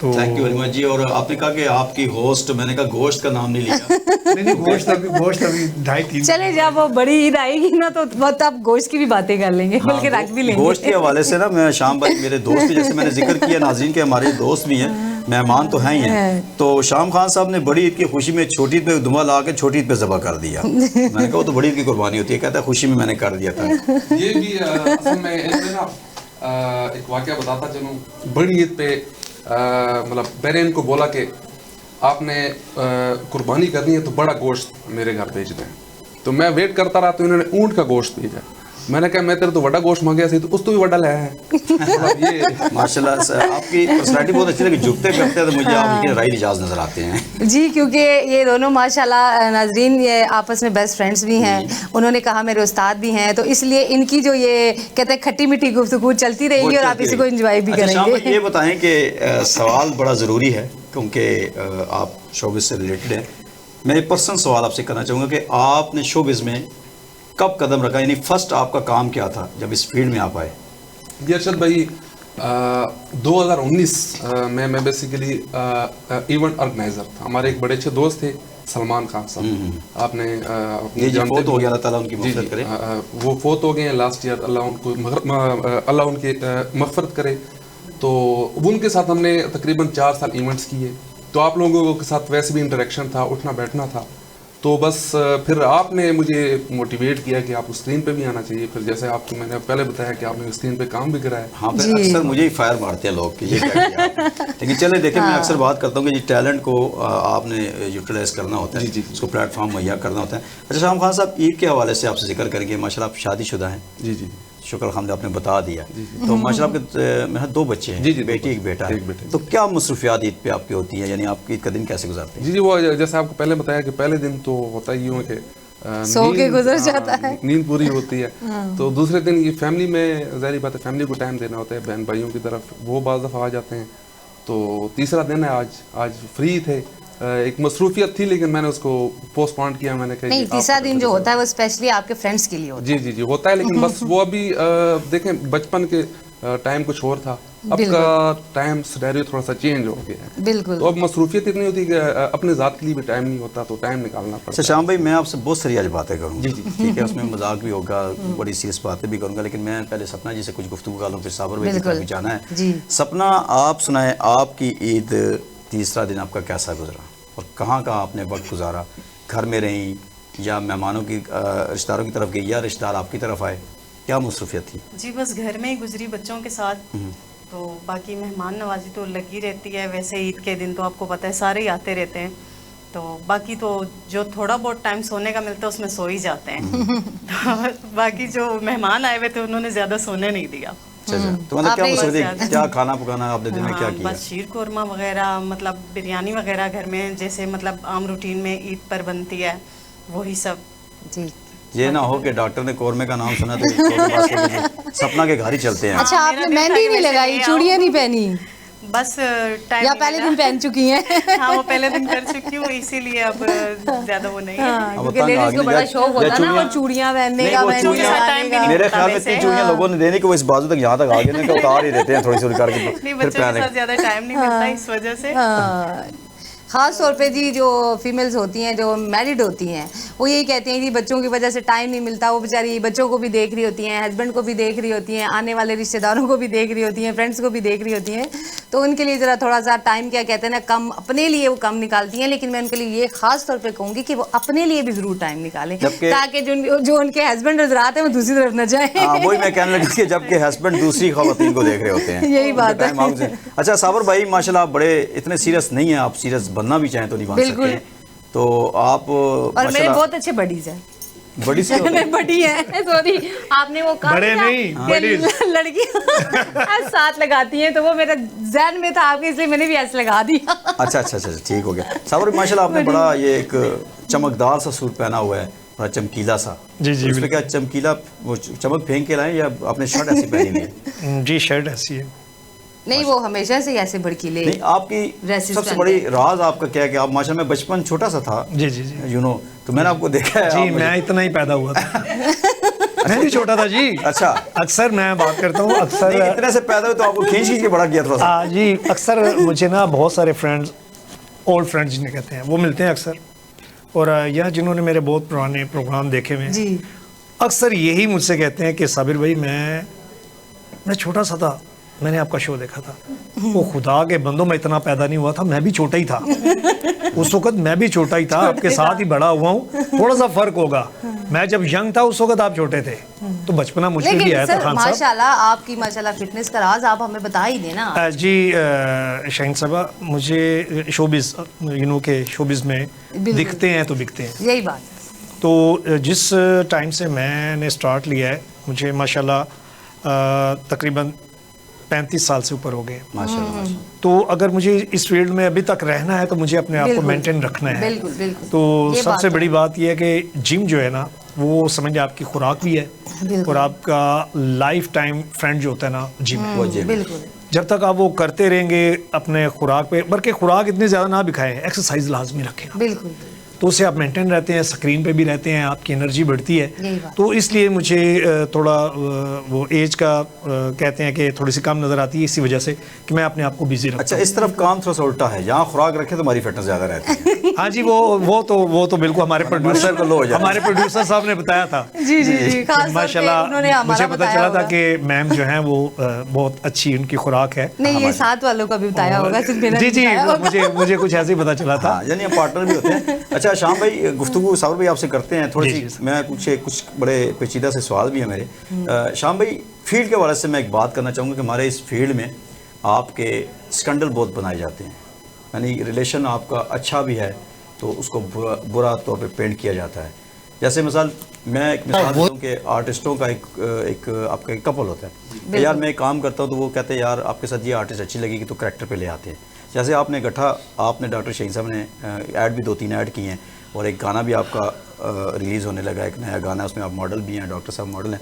तो thank you very much जी। और आपने कहा कि आपकी होस्ट, मैंने कहा गोश्त का नाम नहीं लिया। नहीं गोश्त अभी 2.5-3 चले जब वो बड़ी ईद आएगी ना तो आप गोश्त की भी बातें कर लेंगे, बल्कि रख भी लेंगे। गोश्त के हवाले से ना मैं शाम भाई मेरे दोस्त भी, जैसे मैंने जिक्र किया नाज़रीन के हमारे दोस्त भी हैं, मेहमान तो हैं ही हैं, तो शाम खान साहब ने बड़ी ईद की खुशी में छोटी ईद पे दुआ ला के छोटी ईद पे ज़बह कर दिया। मैंने कहा वो तो बड़ी ईद की कुर्बानी होती है, कहता है खुशी में मैंने कर दिया था। ये भी असल में इसमें ना एक वाकया बताता चलूँ। बड़ी ईद पे मतलब मैंने इनको बोला कि आपने कुर्बानी करनी है तो बड़ा गोश्त मेरे घर भेज दें। तो मैं वेट करता रहा तो इन्होंने ऊँट का गोश्त भेजा। मैंने कहा मैं तेरे तो बड़ा गोश्त मांगे सी, तो उस तो भी बड़ा लाया है। मतलब ये माशाल्लाह से आपकी पर्सनैलिटी बहुत अच्छी लगी, झुकते करते हैं तो मुझे आपके राय रिजाज नजर आते हैं जी, क्योंकि ये दोनों माशाल्लाह नाजरीन ये आपस में बेस्ट फ्रेंड्स भी हैं। उन्होंने कहा मेरे उस्ताद भी हैं, तो इसलिए इनकी जो ये कहते हैं खट्टी मीठी गुफ्तगू चलती रहेगी और आप इसी को एंजॉय भी करेंगे। ये बताएं कि सवाल बड़ा ज़रूरी है क्योंकि आप शोबिज़ से रिलेटेड हैं। मैं पर्सनल सवाल आपसे करना चाहूँगा कि आपने शोबिज़ में कब कदम रखा, यानी फर्स्ट आपका काम क्या था जब इस फील्ड में आप आए? जी अरशद भाई 2019 में मैं बेसिकली इवेंट ऑर्गेनाइजर था। हमारे एक बड़े अच्छे दोस्त थे सलमान खान साहब, आपने फोत हो गया, अल्लाह ताला उनकी मग़फ़िरत करे। वो फोत हो गए हैं लास्ट ईयर, अल्लाह उनकी मग़फ़िरत करे। तो उनके साथ हमने तकरीबन 4 साल इवेंट्स किए। तो आप लोगों के साथ वैसे भी इंटरेक्शन था, उठना बैठना था। तो बस फिर आपने मुझे मोटिवेट किया कि आप स्क्रीन पे भी आना चाहिए। फिर जैसे आपको मैंने पहले बताया कि आपने स्क्रीन पे काम भी कराया। हाँ, फिर अक्सर मुझे ही फायर मारते हैं लोग कि ये क्या किया। लेकिन चले देखें, मैं अक्सर बात करता हूँ कि टैलेंट को आपने यूटिलाइज करना होता है, उसको प्लेटफॉर्म मुहैया करना होता है। अच्छा शाम खान साहब, ईद के हवाले से आपसे जिक्र करेंगे। माशाल्लाह आप शादीशुदा हैं। जी जी, शुक्र अल्हम्दुलिल्लाह आपने बता दिया। तो माशाल्लाह आपके मेरे 2 बच्चे हैं, जी, बेटी एक बेटा है। तो क्या मसरूफियात ईद पे आपकी होती है, यानी आप ईद का दिन कैसे गुजारते हैं? जी जी, वो जैसे आपको पहले बताया कि पहले दिन तो होता ही यूँ कि सो के गुजर जाता है, नींद पूरी होती है। तो दूसरे दिन ये फैमिली में ज़ाहिर बात है फैमिली को टाइम देना होता है, बहन भाइयों की तरफ, वो बाज़ दफ़ा आ जाते हैं। तो तीसरा दिन है आज फ्री थे, एक मसरूफियत थी लेकिन मैंने उसको पोस्टपोन किया। मैंने कहा नहीं, तीसरा दिन जो होता है वो स्पेशली आपके फ्रेंड्स के लिए होता है। जी जी जी होता है, लेकिन बस वो अभी देखें बचपन के टाइम कुछ और था, अब का टाइम सिनेरियो थोड़ा सा चेंज हो गया है। बिल्कुल। तो अब मसरूफियत इतनी होती है कि अपने ज़ात के लिए भी टाइम नहीं होता, तो टाइम निकालना पड़ता है। अच्छा शाम भाई, मैं आपसे बहुत सारी आज बातें करूँगा। जी जी ठीक है, उसमें मजाक भी होगा, बड़ी सीरियस बातें भी करूँगा, लेकिन मैं पहले सपना जी से कुछ गुफ्तगू कर लूँ, फिर साबर भाई की भी जाना है। सपना, आप सुनाएं, आपकी ईद तीसरा दिन आपका कैसा गुजरा और कहाँ कहाँ आपने वक्त गुजारा? घर में रहीं या मेहमानों की रिश्तेदारों की तरफ गई या रिश्तेदार आपकी तरफ आए? क्या मसरूफियत थी? जी बस घर में ही गुजरी बच्चों के साथ। तो बाकी मेहमान नवाजी तो लगी रहती है। वैसे ईद के दिन तो आपको पता है सारे ही आते रहते हैं, तो बाकी तो जो थोड़ा बहुत टाइम सोने का मिलता है उसमें सो ही जाते हैं। तो बाकी जो मेहमान आए हुए थे उन्होंने ज़्यादा सोने नहीं दिया। तो मतलब क्या मसरूफियत, क्या खाना पकाना आपने दिन में क्या किया? बस शीर कोरमा वगैरह, मतलब बिरयानी वगैरह घर में जैसे मतलब आम रूटीन में ईद पर बनती है, वही सब। जी, ये ना हो कि डॉक्टर ने कोरमे का नाम सुना तो सपना के घर ही चलते हैं। अच्छा, आपने मेहंदी नहीं लगाई, चूड़ियाँ नहीं पहनी? बस टाइम या पहले दिन पहन चुकी हैं? हाँ, वो पहले दिन कर चुकी हूँ, इसीलिए अब ज्यादा वो नहीं है। क्योंकि लेडीज को बड़ा शौक होता है ना वो चूड़ियाँ पहनने का, मेहंदी लगाने का। मेरे ख्याल में इतनी चूड़ियाँ लोगों ने देने कि वो इस बाजू तक यहाँ तक आ गए, उतार ही देते हैं थोड़ी सी करके। नहीं, बच्चों के साथ ज्यादा टाइम नहीं मिलता इस वजह से। ख़ास तौर पे जी जो फीमेल्स होती हैं, जो मैरिड होती हैं, वो यही कहती हैं कि बच्चों की वजह से टाइम नहीं मिलता। वो बेचारी बच्चों को भी देख रही होती हैं, हस्बैंड को भी देख रही होती हैं, आने वाले रिश्तेदारों को भी देख रही होती हैं, फ्रेंड्स को भी देख रही होती हैं। तो उनके लिए ज़रा थोड़ा सा टाइम, क्या कहते हैं ना, कम, अपने लिए वो कम निकालती हैं। लेकिन मैं उनके लिए ये ख़ास तौर पर कहूँगी कि वो अपने लिए भी ज़रूर टाइम निकालें, ताकि जो उनके हस्बैंड हज़रात हैं वो दूसरी तरफ न जाएँ। वही मैं कहने लगा कि जबकि हस्बैंड दूसरी ख़वातीन को देख रहे होते हैं, यही बात है। अच्छा साबर भाई, माशाल्लाह आप बड़े इतने सीरियस नहीं हैं, आप सीरियस बनना भी चाहें तो नहीं बन सकते, तो आप और मेरे बहुत अच्छे बडीज हैं। बड़ी से बड़ी है, सॉरी, आपने वो कहा बड़े नहीं, लड़कियां साथ लगाती हैं, तो वो मेरा ज़हन में था आपके, इसलिए मैंने भी ऐसे लगा दिया। अच्छा, ठीक हो गया। साबर माशाल्लाह आपने बड़ा ये एक चमकदार सा सूट पहना हुआ है, बड़ा चमकीला सा। जी जी, उसमें क्या चमकीला वो चमक फेंक के लाए या आपने शर्ट ऐसी पहनी है? जी शर्ट ऐसी है। नहीं, वो हमेशा से ऐसे भड़कीले। नहीं, आपकी सबसे बड़ी राज आपका क्या है कि आप माशाल्लाह, मैं बचपन छोटा सा था, जी जी जी, यू नो, तो मैंने आपको देखा है। जी मैं इतना ही पैदा हुआ था। मैं भी छोटा था जी। अच्छा, अक्सर मैं बात करता हूँ, अक्सर नहीं, इतने से पैदा हुए तो आपको खींच खींच के बड़ा किया थोड़ा सा। जी, अक्सर मुझे ना बहुत सारे फ्रेंड्स, ओल्ड फ्रेंड्स जिन्हें कहते हैं, वो मिलते हैं अक्सर, और यहाँ जिन्होंने मेरे बहुत पुराने प्रोग्राम देखे हुए हैं, अक्सर यही मुझसे कहते हैं कि साबिर भाई मैं छोटा सा था, मैंने आपका शो देखा था, वो खुदा के बंदों में इतना पैदा नहीं हुआ था, मैं भी छोटा ही था उस वक्त, मैं भी छोटा ही था, आपके साथ ही बड़ा हुआ हूँ, थोड़ा सा फर्क होगा, मैं जब यंग था उस वक्त आप छोटे थे, तो बचपना मुझ पे भी आया था। खान साहब माशाल्लाह, आपकी माशाल्लाह फिटनेस का राज आप हमें बता ही देना। जी शाहीन साहबा, मुझे शोबिस के शोबिस में दिखते हैं तो बिकते हैं, यही बात। तो जिस टाइम से मैंने स्टार्ट लिया है, मुझे माशाल्लाह तकरीबन 35 साल से ऊपर हो गए माशाल्लाह। तो अगर मुझे इस फील्ड में अभी तक रहना है तो मुझे अपने आप को मेंटेन रखना है। बिल्कुल बिल्कुल। तो सबसे बड़ी बात यह है कि जिम जो है ना, वो समझिए आपकी खुराक भी है और आपका लाइफ टाइम फ्रेंड जो होता है ना, जिम है। बिल्कुल, जब तक आप वो करते रहेंगे अपने खुराक पे, बल्कि खुराक इतनी ज़्यादा ना भी खाएं, एक्सरसाइज लाजमी रखें बिल्कुल, तो उससे आप मेंटेन रहते हैं, स्क्रीन पे भी रहते हैं, आपकी एनर्जी बढ़ती है। बात। तो इसलिए मुझे थोड़ा वो एज का कहते हैं कि थोड़ी सी कम नज़र आती है, इसी वजह से कि मैं अपने आप को बिजी रखता अच्छा, इस तरफ काम थोड़ा सा उल्टा है, जहाँ खुराक रखे तो हमारी फिटनेस ज़्यादा रहती है। हाँ जी, वो तो बिल्कुल हमारे प्रोड्यूसर साहब ने बताया था। जी, माशाल्लाह मुझे पता चला था कि मैम जो हैं वो बहुत अच्छी उनकी खुराक है। नहीं, ये साथ वालों का भी बताया होगा। जी, मुझे कुछ ऐसे ही पता चला था, यानी हम पार्टनर भी होते हैं। अच्छा शाम भाई, गुफ्तगू साबिर भाई आपसे करते हैं थोड़ी सी, मैं कुछ बड़े पेचीदा से सवाल भी हैं मेरे। शाम भाई, फील्ड के हवाले से मैं एक बात करना चाहूँगा कि हमारे इस फील्ड में आपके स्कैंडल बहुत बनाए जाते हैं, यानी रिलेशन आपका अच्छा भी है तो उसको बुरा तौर पे पेंट किया जाता है। जैसे मिसाल मैं एक मिसाल दूँ कि आर्टिस्टों का एक आपका एक कपल होता है, यार मैं काम करता हूँ तो वो कहते हैं यार आपके साथ ये आर्टिस्ट अच्छी लगेगी तो कैरेक्टर पे ले आते हैं। जैसे आपने आपने डॉक्टर शाहीन साहब ने ऐड भी 2-3 ऐड किए हैं और एक गाना भी आपका रिलीज़ होने लगा, एक नया गाना, उसमें आप मॉडल भी हैं, डॉक्टर साहब मॉडल हैं।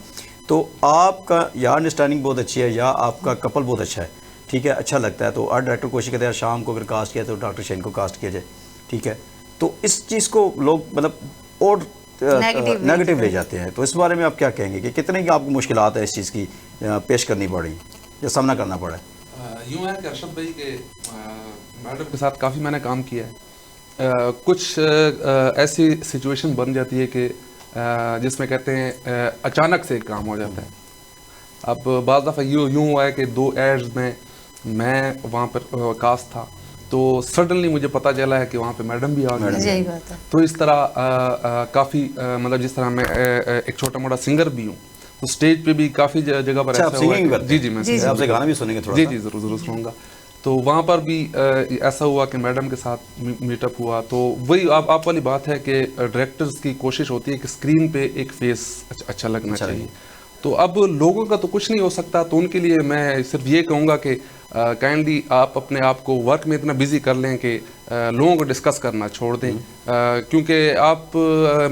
तो आपका या अंडरस्टैंडिंग बहुत अच्छी है या आपका कपल बहुत अच्छा है, ठीक है, अच्छा लगता है, तो आर्ट डायरेक्टर कोशिश करते हैं शाम को अगर कास्ट किया तो डॉक्टर शाहीन को कास्ट किया जाए, ठीक है। तो इस चीज़ को लोग मतलब और नेगेटिव ले जाते हैं, तो इस बारे में आप क्या कहेंगे कि कितने की आपको मुश्किलात है इस चीज़ की पेश करनी पड़ी या सामना करना पड़ा? यूँ है कि अरशद भाई के मैडम के साथ काफ़ी मैंने काम किया है। कुछ ऐसी सिचुएशन बन जाती है कि जिसमें कहते हैं अचानक से काम हो जाता है। अब बाज़ दफ़ा यूँ हुआ है कि 2 एड्स में मैं वहाँ पर कास्ट था, तो सडनली मुझे पता चला है कि वहाँ पे मैडम भी आ गई। तो इस तरह काफ़ी मतलब जिस तरह मैं एक छोटा मोटा सिंगर भी हूँ, तो स्टेज पे भी काफ़ी जगह पर ऐसा हुआ है। जी मैं आपसे गाना भी सुनेंगे थोड़ा। जी ज़रूर सुनूंगा। तो वहाँ पर भी ऐसा हुआ कि मैडम के साथ मीटअप हुआ। तो वही आप वाली बात है कि डायरेक्टर्स की कोशिश होती है कि स्क्रीन पे एक फेस अच्छा लगना चाहिए। तो अब लोगों का तो कुछ नहीं हो सकता, तो उनके लिए मैं सिर्फ ये कहूँगा कि काइंडली आप अपने आप को वर्क में इतना बिजी कर लें कि लोगों को डिस्कस करना छोड़ दें, क्योंकि आप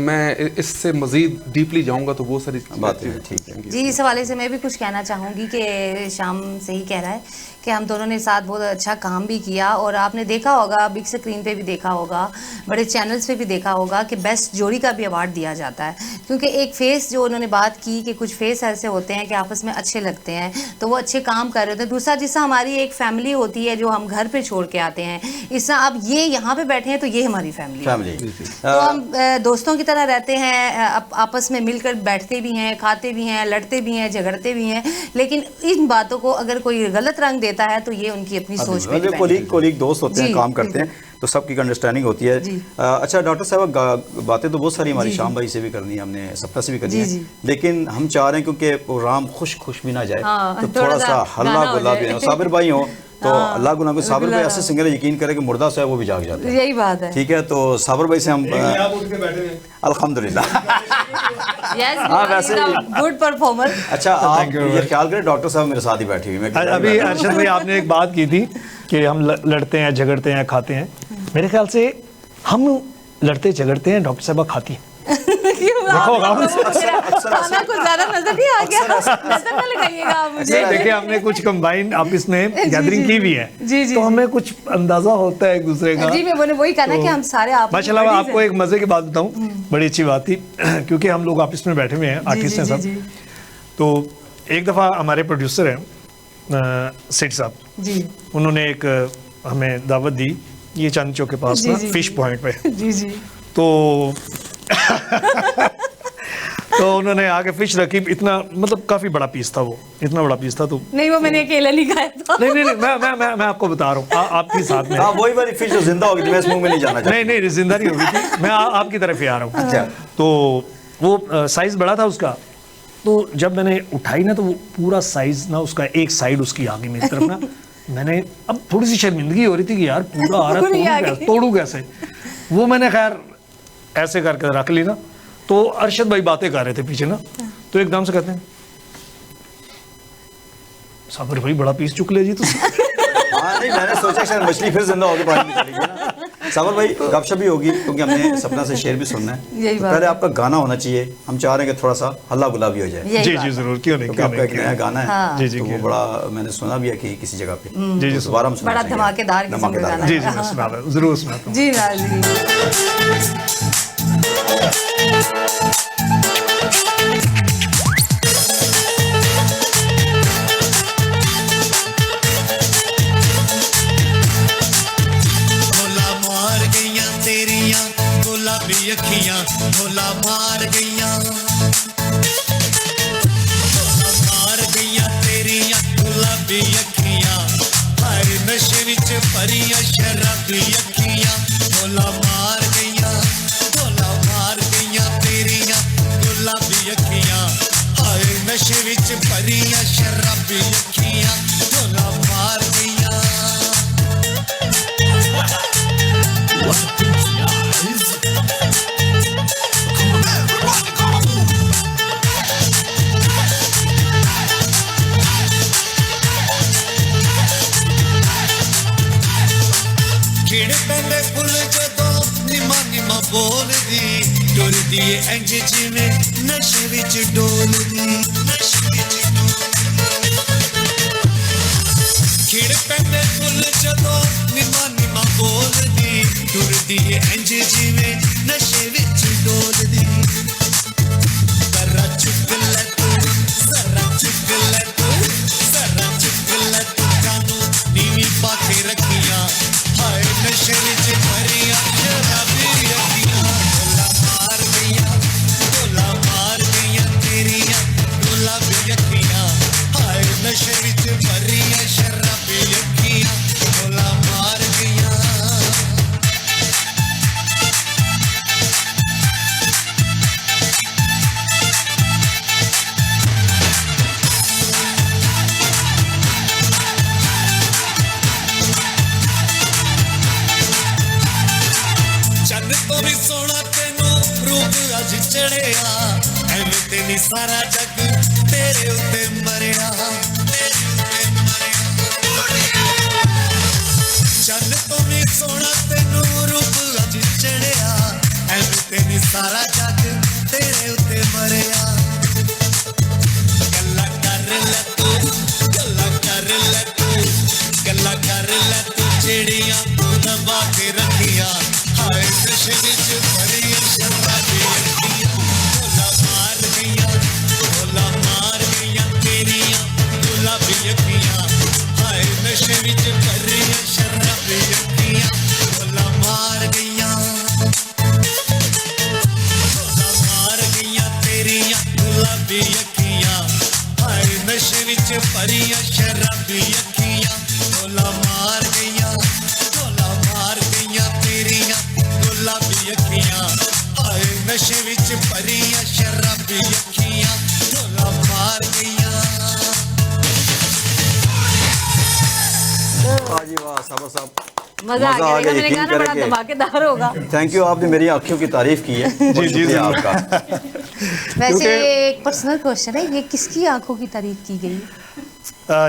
मैं इससे मज़ीद डीपली जाऊंगा तो वो सारी बातें ठीक है। जी, इस हवाले से मैं भी कुछ कहना चाहूँगी कि शाम सही कह रहा है कि हम दोनों ने साथ बहुत अच्छा काम भी किया, और आपने देखा होगा बिग स्क्रीन पे भी देखा होगा, बड़े चैनल्स पे भी देखा होगा कि बेस्ट जोड़ी का भी अवार्ड दिया जाता है, क्योंकि एक फेस जो उन्होंने बात की कि कुछ फेस ऐसे होते हैं कि आपस में अच्छे लगते हैं तो वो अच्छे काम कर रहे होते हैं। दूसरा, जिस हमारी एक फैमिली होती है जो हम घर पे छोड़ के आते हैं, इस तरह अब ये यहाँ पे बैठे हैं तो ये हमारी फैमिली है। तो हम दोस्तों की तरह रहते हैं, आपस में मिलकर बैठते भी हैं, खाते भी हैं, लड़ते भी हैं, झगड़ते भी हैं, लेकिन इन बातों को अगर कोई गलत रंग देता है तो ये उनकी अपनी सोच पे डिपेंड है। कोलीग दोस्त होते हैं, काम करते हैं तो सबकी अंडरस्टैंडिंग होती है। अच्छा डॉक्टर साहब, बातें तो बहुत सारी हमारी शाम भाई से भी करनी है, हमने सपना से भी करनी है, लेकिन हम चाह रहे हैं क्योंकि प्रोग्राम खुश भी ना जाए तो थोड़ा सा हल्ला गुल्ला भी। साबिर भाई हो तो अल्लाह गुना को साबिर भाई ऐसे सिंगर यकीन करे कि मुर्दा से है वो भी जाग जाते हैं। यही बात है, ठीक है। तो साबिर भाई से हम अल्हम्दुलिल्लाह हाँ वैसे गुड परफॉर्मर। अच्छा आप ये ख्याल करें डॉक्टर साहब मेरे साथ ही बैठी हुई। अभी अरशद भाई आपने एक बात की थी कि हम लड़ते हैं, झगड़ते हैं, खाते हैं। मेरे ख्याल से हम लड़ते झगड़ते हैं, डॉक्टर साहब खाती हैं। खाना कुछ ज्यादा नजर नहीं आ गया, नजर ना लगाइएगा आप मुझे। देखिए हमने कुछ कंबाइन ऑफिस में गैदरिंग की भी है, जी, जी, तो हमें कुछ अंदाजा होता है एक दूसरे का। जी मैं वही कहना कि हम सारे आप माशाल्लाह। आपको एक मजे की बात बताऊं, बड़ी अच्छी बात थी, क्योंकि हम लोग ऑफिस में बैठे हुए हैं, आर्टिस्ट हैं सब। तो एक दफा हमारे प्रोड्यूसर हैं सेठ साहब जी, उन्होंने एक हमें दावत दी, ये चांदनी चौक के पास ना फिश पॉइंट पे। जी जी, तो तो उन्होंने आगे फिश रखी, इतना मतलब काफी बड़ा पीस था वो, इतना बड़ा पीस था। तो नहीं वो मैंने अकेला नहीं खाया था। नहीं नहीं मैं आपको बता रहा हूँ, आपके साथ में। वही वाली फिश जो जिंदा होगी, मैं इस मुंह में नहीं जाना चाहता। नहीं जिंदा नहीं होगी थी, मैं आपकी तरफ ही आ रहा हूँ। अच्छा। तो वो साइज बड़ा था उसका, तो जब मैंने उठाई ना, तो वो पूरा साइज ना उसका एक साइड उसकी आ गई मेरी तरफ ना। मैंने अब थोड़ी सी शर्मिंदगी हो रही थी कि यार पूरा आ रहा है, तोड़ू कैसे। वो मैंने खैर ऐसे करके रख ली ना। तो अरशद भाई बातें कर रहे थे पीछे ना, तो एकदम से कहते हैं साबिर भाई बड़ा पीस चुक ले जी तुम। नहीं, मैंने सोचा शायद मछली फिर जिंदा होकर पानी में चली गई ना। साबिर भाई गपशप भी होगी, क्योंकि हमने सपना से शेर भी सुनना है। तो पहले आपका गाना होना चाहिए, हम चाह रहे हैं कि थोड़ा सा हल्ला गुला भी हो जाए। जी जी जरूर, क्यों नहीं, क्योंकि आपका एक नया गाना है। जी जी, तो वो बड़ा मैंने सुना भी है कि किसी जगह पे। जी जी, दोबारा हम सुनना बड़ा चाहेंगे। धमाकेदार किस्म का गाना। जी जी मैं सुना रहा हूं, जरूर सुनाता हूँ। जी नाज़ जी। अखियां भोला मार गईयां तेरियां गुलाबी अखियां, हाय नशे विच भरियां शराबी अखियां। भोला मार गईयां तेरियां गुलाबी अखियां, हाय नशे विच भरियां शराबी अखियां। भोला मार गईयां। बोलदी टुरदी इंज जिवें नशे विच डोलदी, खिड़ पैंदे फुल जदों निमा निमा बोलदी, टुरदी इंज जिवें नशे विच डोलदी। जरा चुक ले तू, जरा चुक ले तू, जरा चुक ले तू, कानू नीवी पाके रखियां, हाय नशे विच भरियां शराबी अखियां। भोला मार गईयां तेरियां गुलाबी अखियां, हाय नशे विच भरियां शराबी अखियां। भोला मार गईयां। चंद तो भी सोना तेनू रूप अज चढ़िया, एवें ते नी सारा जग तेरे उत्ते मरिया। चंद तो भी सोना तेनू रूप अज चढ़िया, एवें ते नी सारा जग तेरे उत्ते मरिया। गल्ला कर ले तू, गल्ला कर ले तू, गल्ला कर ले तू, चिड़ियां दबा के रखियां, हाय नशे विच भरियां शराबी अखियां। भोला मार गईयां तेरियां गुलाबी अखियां, हाय नशे विच भरियां शराबी अखियां। भोला मार गईयां तेरियां गुलाबी अखियां, हाय नशे विच भरियां शराबी अखियां। भोला मार गईयां तेरियां गुलाबी अखियां, हाय नशे विच भरियां शराबी अखियां। भोला मार गईयां। वाह जी वाह साबिर साहब, मजा आ गया। मैंने यकीन गाना बड़ा करें कि- धमाकेदार होगा। थैंक यू, आपने मेरी आंखों की तारीफ की है। जी, जी, शुक्रिया जरूर। आपका। वैसे एक पर्सनल क्वेश्चन है, ये किसकी आंखों की तारीफ की गई?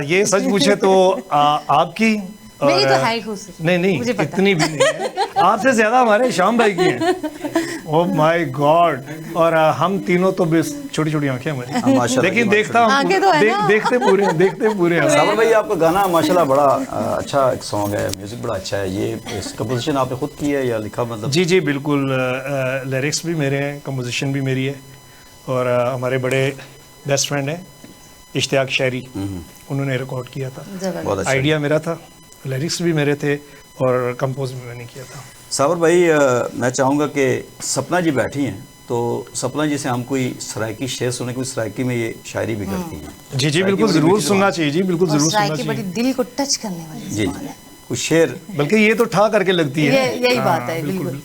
ये सच पूछे तो आपकी मेरी तो है ही खूबसूरत। नहीं मुझे पता। इतनी भी नहीं है, आपसे ज्यादा हमारे श्याम भाई की हैं। Oh my God. और हम तीनों तो बस छोटी छोटी आंखें हमारी, माशाल्लाह, लेकिन देखता हूँ आंखें तो है ना। देखते पूरे हैं। साबर भाई आपका गाना माशाल्लाह बड़ा अच्छा एक सॉन्ग है, म्यूजिक बड़ा अच्छा है। ये कंपोजिशन आपने खुद की है या लिखा मतलब? जी बिल्कुल, लिरिक्स भी मेरे हैं, कंपोजिशन भी मेरी है, और हमारे बड़े बेस्ट फ्रेंड हैं इश्तियाक शहरी, उन्होंने रिकॉर्ड किया था। बहुत अच्छा। आइडिया मेरा था, लिरिक्स भी मेरे थे, और कंपोज भी मैंने किया था। साबर भाई मैं चाहूँगा कि सपना जी बैठी हैं, तो सपना जी से हम कोई सराइकी शेर सुने, कोई सराइकी में ये शायरी भी करती हैं। जी सराइकी बिल्कुल बड़ी ज़रूर मीठी सुनना ज़बान। चाहिए, जी बिल्कुल ज़रूर सुनना की बड़ी चाहिए। दिल को टच करने वाली जी ज़बान है। कुछ शेर, बल्कि ये तो ठा करके लगती है। यही हाँ, बात है, बिल्कुल।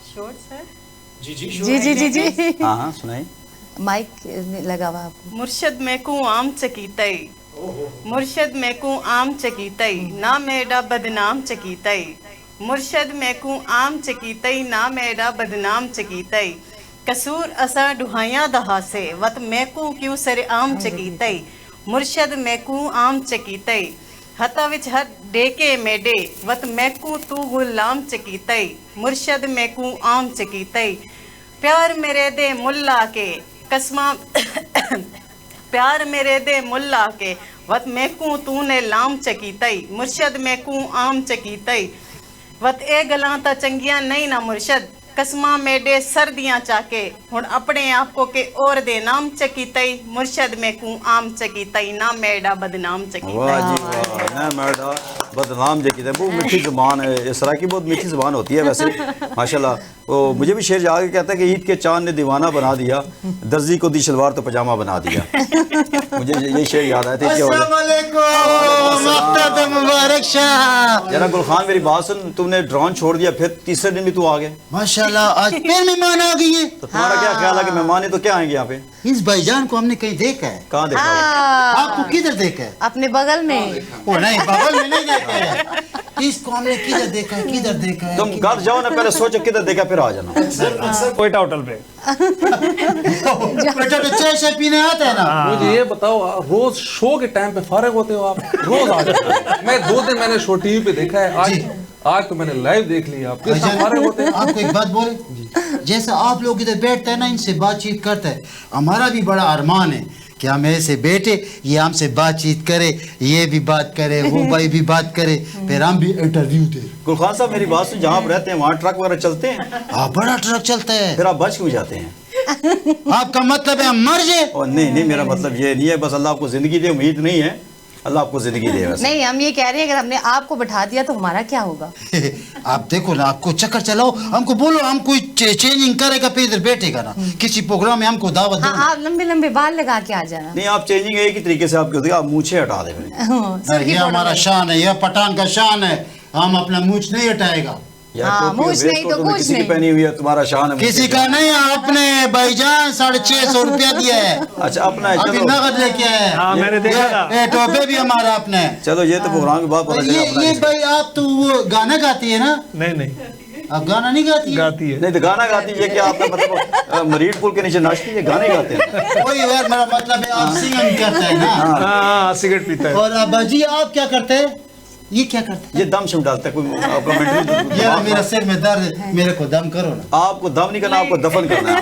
Short sir. जी हाँ सुनाई। माइक लगा हुआ आपको। मुर्शद में को आम चकीतई, मुर्शद में को आम चकीतई, ना मेरा बदनाम चकीतई। मुर्शद में को आम चकीतई, ना मेरा बदनाम चकीतई। कसूर असा ढुहाइया दहा से, वत मैं को क्यों सर आम चकीतई। मुर्शद में को आम चकीतई, हता विच हर डेके मेडे, वत मैं को तू गुलाम चकीतई। मुर्शद में को आम चकीतई, प्यार मेरे दे मुल्ला के कसमा प्यार मेरे दे मुल्ला के, वत मैकू तूने लाम चकीतई। मुर्शद मैकू आम चकीतई, वत ए गलां ता चंगियां नहीं ना मुर्शद, कसमा मेडे सर्दियां चाके, हुण अपने आप को के और दे नाम चकीतई। मुर्शद मैकू आम चकीतई, ना मेडा बदनाम वाह चकीतई। जी वाह, ना मैडा बदनाम जी की बहुत मीठी ज़बान है। ये सराइकी बहुत मीठी ज़बान होती है वैसे माशाल्लाह। वो मुझे भी शेर याद कहता है कि ईद के चांद ने दीवाना बना दिया, दर्जी को दी शलवार तो पजामा बना दिया। मुझे ये शेर याद आया था। मुबारक शाह। जरा गुलखान मेरी बात सुन, तुमने ड्रोन छोड़ दिया, फिर तीसरे दिन भी तू आ गए, माशाल्लाह आज फिर मेहमान आ गई है। तो तुम्हारा क्या ख्याल है कि मेहमान है तो क्या आएंगे यहाँ पे? इस भाईजान को हमने कहीं देखा है। कहाँ देखा? आपको किधर देखा है? अपने बगल में। ओ नहीं, बगल में नहीं देखा है। इसको हमने किधर देखा है, किधर देखा है? तुम घर जाओ ना, पहले सोचो किधर देखा फिर आ जाना। कोयटा होटल पे। बेटा तो चाय शाय पीने आता है ना। मुझे ये बताओ, रोज शो के टाइम पे फारिग होते हो आप? रोज आ जाते हो। मैं 2 दिन मैंने शो टीवी पे देखा है, आज तो मैंने लाइव देख लिया। आप किस तरह फारिग होते हैं? आपको एक बात बोले, जैसा आप लोग इधर बैठते हैं ना, इनसे बातचीत करते हैं, हमारा भी बड़ा अरमान है कि हम ऐसे बैठे, ये हमसे बातचीत करे, ये भी बात करे, वो भाई भी बात करे, फिर हम भी इंटरव्यू दे। गुलखान साहब मेरी बात सुन, जहाँ आप रहते हैं वहाँ ट्रक वगैरह चलते हैं? हाँ, बड़ा ट्रक चलता है। फिर आप बच क्यों जाते हैं? आपका मतलब है हम मर जाए? और नहीं, मेरा मतलब ये नहीं है, बस अल्लाह आपको जिंदगी दे, उम्मीद नहीं है, अल्लाह आपको जिंदगी दे वैसे। नहीं, हम ये कह रहे हैं अगर हमने आपको बैठा दिया तो हमारा क्या होगा? आप देखो ना, आपको चक्कर चलाओ, हमको बोलो, हम कोई चेंजिंग करेगा, फिर इधर बैठेगा ना किसी प्रोग्राम में, हमको दावत दो। हाँ, आप लंबे लंबे बाल लगा के आ जाना। नहीं, आप चेंजिंग एक ही तरीके से आपकी होती है, आप मूछें हटा दें। ये हमारा शान है, ये पठान का शान है, हम अपना मूछ नहीं हटाएगा। हाँ, मूछ नहीं तो कुछ किसी की नहीं। पहनी हुई है, तुम्हारा शान है। किसी का नहीं, अपने भाईजान 650 रुपया दिया है। अच्छा, अपना है, अभी चलो नगद लेके आए हैं। हाँ, मैंने देखा था। ये टोपे भी हमारा अपना है। चलो, ये तो प्रोग्राम की बात पता चला अपना ये किसी का। भाई आप तो वो गाना गाती है ना? नहीं आप गाना नहीं गाती है? गाती है। नहीं तो गाना गाती है क्या? आपका मतलब मरीड पुल के नीचे नाचती है, गाने गाते हैं? वही यार, मेरा मतलब है आप सिंगिंग करते हैं ना। हाँ, सिगरेट पीता है। और अब्बा जी आप क्या करते हैं? ये क्या करते हैं? ये दम शम डालता है कोई आपका मेंटली? यार मेरा सिर में दर्द है, मेरे को दम करो ना। आपको दम नहीं करना, आपको दफन करना है।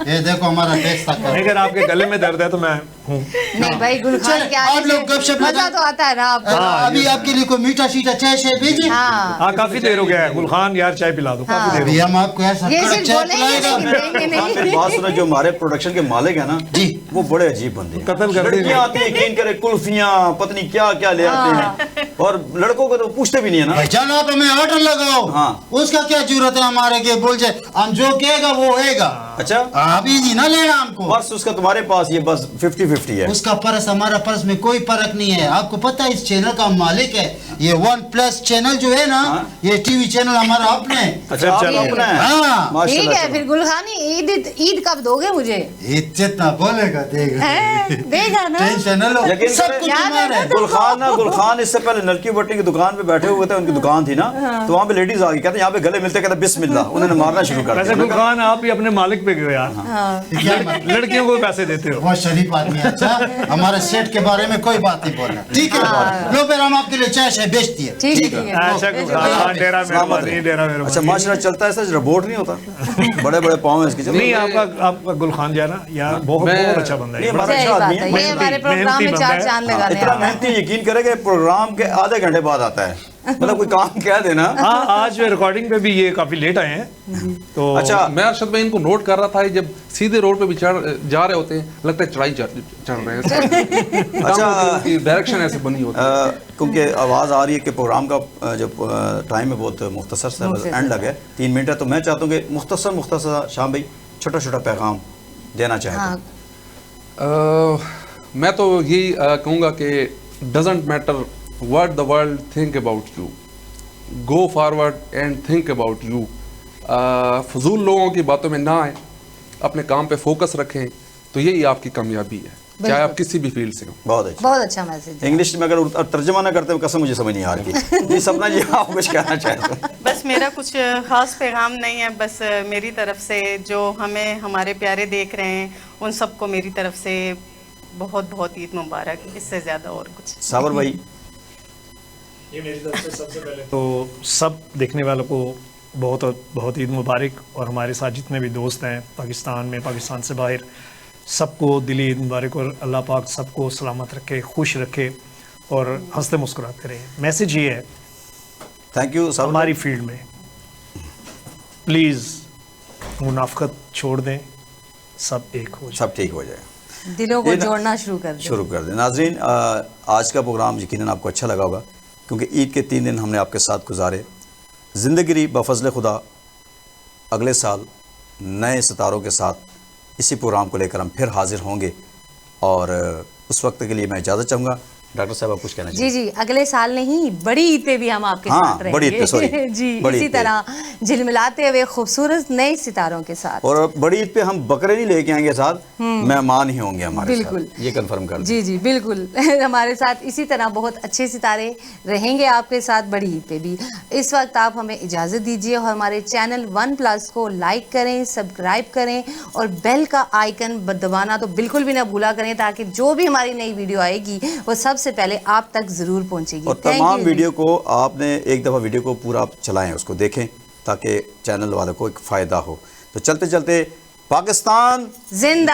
ये देखो हमारा टेस्ट तक है। अगर आपके गले में दर्द है तो मैं हूँ। नहीं भाई, गुलखान चल, के आप आने लोग गपशप से मजा लगा- तो आता है ना आपको। अभी आपके लिए कोई मीठा शीठा चाय शाय भेजे? हाँ, हाँ, काफी देर हो गया है। गुलखान यार चाय पिला दो, काफी देर हो अभी हम आपको ऐसा ये कड़क सिर्फ चाय बोलेंगे पिलाएगा। नहीं, देंगे मेरी नहीं। बात सुनो, जो हमारे प्रोडक्शन के मालिक है ना जी, वो बड़े अजीब बंदे हैं। कत्ल कर देंगे। लड़कियां आती हैं, यकीन करे, कुल्फियां पत्नी क्या क्या ले आते हैं, और लड़कों को तो पूछते भी नहीं है ना। भाईजान आप हमें ऑर्डर लगाओ। हाँ। उसका क्या जरूरत है हमारे के बोल जाए, हम जो कहेगा वो होएगा। अच्छा, आप इजी ना लेना हमको। पर्स उसका तुम्हारे पास, ये बस 50-50 है। उसका पर्स हमारा पर्स में कोई फर्क नहीं है। आपको पता है इस चैनल का मालिक है ये OnePlus चैनल जो है ना, हाँ। ये टीवी चैनल हमारा अपने है। अच्छा, आप चलो। अपना है? हाँ। ठीक माशाल्लाह, है, चलो। फिर गुलखानी ईद कब दोगे मुझे? जितना बोलेगा देगा। हैं? देगा ना? टेंशन न लो, यकीन सब करें- कुछ याद है हमारा है। गुलखान इससे पहले नलकी भट्टी की दुकान पे बैठे हुए थे, उनकी दुकान थी ना, तो वहाँ पे लेडीज आ गई, कहते यहाँ पे गले मिलते, कहते बिस्मिल्लाह, उन्होंने मारना शुरू कर वैसे दिया। गुलखान आप भी अपने मालिक टॉपिक पे गया, क्या मतलब? लड़कियों को पैसे देते हो। बहुत शरीफ आदमी है। अच्छा, हमारे सेठ के बारे में कोई बात नहीं बोलना, ठीक है? लो फिर हम आपके लिए चाय शाय बेचती है। ठीक है अच्छा, हाँ, डेरा मेहरबानी, डेरा मेहरबानी। अच्छा माशाल्लाह चलता है सर, रोबोट नहीं होता, बड़े बड़े पाँव हैं इसके। नहीं, आपका गुलखान जाना यार बहुत अच्छा बंदा है, बड़ा सही अच्छा बात आदमी है, है, ये हमारे प्रोग्राम में चार चांद लगाने इतना आता है। मेहनती, यकीन करेंगे प्रोग्राम के आधे घंटे बाद आता है, मतलब कोई काम कह देना। हाँ, आज रिकॉर्डिंग पे भी ये काफी लेट आए हैं तो अच्छा मैं अरशद भाई इनको नोट कर रहा था, जब सीधे रोड पे भी जा रहे होते हैं लगता है चढ़ाई चढ़ रहे हैं। अच्छा डायरेक्शन ऐसे बनी होती है। क्योंकि आवाज़ आ रही है कि प्रोग्राम का जो टाइम है बहुत मुख्तसर सा, बस एंड लग है 3 मिनट है, तो मैं चाहता हूँ कि मुख्तसर शाम भाई छोटा छोटा पैगाम देना चाहता हूँ। मैं तो यही कहूँगा कि doesn't matter what the world think about you, go forward and think about you. फजूल लोगों की बातों में ना आए, अपने काम पे फोकस रखें, तो यही आपकी कामयाबी है, चाहे आप किसी भी फील्ड से हो। बहुत अच्छा मैसेज। इंग्लिश में अगर तर्जमा ना करते हो कसम मुझे समझ नहीं आ रही। जी सपना जी, आप कुछ कहना चाहते हो? बस मेरा कुछ ख़ास पैगाम नहीं है, बस मेरी तरफ से जो हमें हमारे प्यारे देख रहे हैं उन सबको मेरी तरफ से बहुत बहुत ईद मुबारक, इससे ज़्यादा और कुछ। साबर भाई? ये मेरी तरफ से सबसे पहले तो सब देखने वालों को बहुत बहुत ईद मुबारक, और हमारे साथ जितने भी दोस्त हैं पाकिस्तान में, पाकिस्तान से बाहर, सबको दिली ईद मुबारक, और अल्लाह पाक सबको सलामत रखे, खुश रखे और हंसते मुस्कुराते रहे। मैसेज ये है, थैंक यू साबर। हमारी फील्ड में प्लीज़ मुनाफकत छोड़ दें, सब एक हो जाए, सब ठीक हो जाए, दिलों को जोड़ना शुरू कर दें। नाजरीन, आज का प्रोग्राम यकीनन आपको अच्छा लगा होगा, क्योंकि ईद के 3 दिन हमने आपके साथ गुजारे। ज़िंदगी रही बफज़ल खुदा, अगले साल नए सितारों के साथ इसी प्रोग्राम को लेकर हम फिर हाजिर होंगे, और उस वक्त के लिए मैं इजाज़त चाहूँगा। डॉक्टर साहब आप कुछ कहना चाहिए? जी, अगले साल नहीं, बड़ी ईद पे भी हम आपके हाँ, साथ रहेंगे। बड़ी ईद पे, सॉरी, जी, बड़ी इसी ईद पे। तरह झिलमिलाते हुए खूबसूरत नए सितारों के साथ। और बड़ी ईद पे हम बकरे नहीं लेके आएंगे साथ, मेहमान ही होंगे हमारे बिल्कुल। साथ, ये कंफर्म कर दें। जी बिल्कुल। हमारे साथ इसी तरह बहुत अच्छे सितारे रहेंगे आपके साथ बड़ी ईद पे भी। इस वक्त आप हमें इजाज़त दीजिए और हमारे चैनल 1+ को लाइक करें, सब्सक्राइब करें, और बेल का आइकन दबाना तो बिल्कुल भी ना भूला करें, ताकि जो भी हमारी नई वीडियो आएगी वो सबसे पहले आप तक ज़रूर पहुंचेगी। और तमाम वीडियो को आपने एक दफ़ा वीडियो को पूरा चलाएं, उसको देखें, ताकि चैनल वालों को एक फ़ायदा हो। तो चलते चलते पाकिस्तान जिंदाबाद।